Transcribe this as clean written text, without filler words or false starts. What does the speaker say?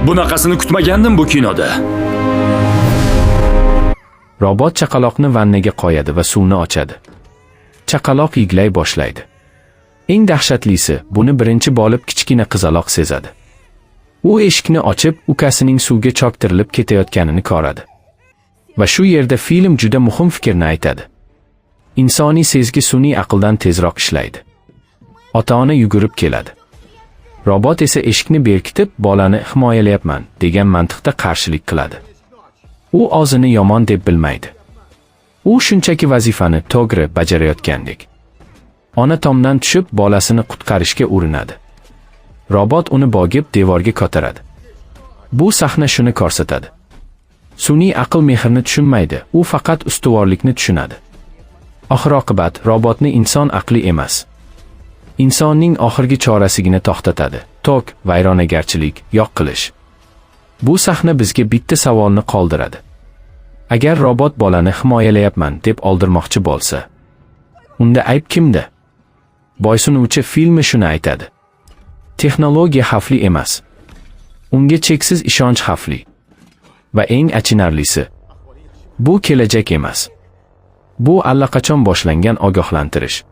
Bunaqasini kutmagandim bu kinoda. Robot chaqaloqni vannaga qo'yadi va suvni ochadi. Chaqaloq yiglay boshlaydi. Eng dahshatlisi, buni birinchi bo'lib kichkina qizaloq sezadi. U eshikni ochib, ukasining suvga cho'ktirilib ketayotganini ko'radi. Va shu yerda film juda muhim fikrni aytadi. Insoniy sezgi sun'iy aqldan tezroq ishlaydi. Ota-ona yugurib keladi. Robot esa eshikni berkitib, bolani himoyalayapman degan mantiqda qarshilik qiladi. U o'zini yomon deb bilmaydi. U shunchaki vazifani to'g'ri bajarayotgandek. Ona tomdan tushib, bolasini qutqarishga urinadi. Robot uni bo'g'ib devorga ko'taradi. Bu sahna shuni ko'rsatadi. Sun'iy aql mehrni tushunmaydi, u faqat ustuvorlikni tushunadi. Oxir-oqibat robotni inson aqli emas, insonning oxirgi chorasigina to'xtatadi. Tok, vayronagarchilik, yo'q qilish. Bu sahna bizga bitta savolni qoldiradi. Agar robot bolani himoyalayapman deb oldirmoqchi bo'lsa, unda ayb kimda? Boysunuvchi filmi shuni aytadi. Texnologiya xavfli emas. Unga cheksiz ishonch xavfli. Va eng achinarlisi, bu kelajak emas. Bu allaqachon boshlangan ogohlantirish.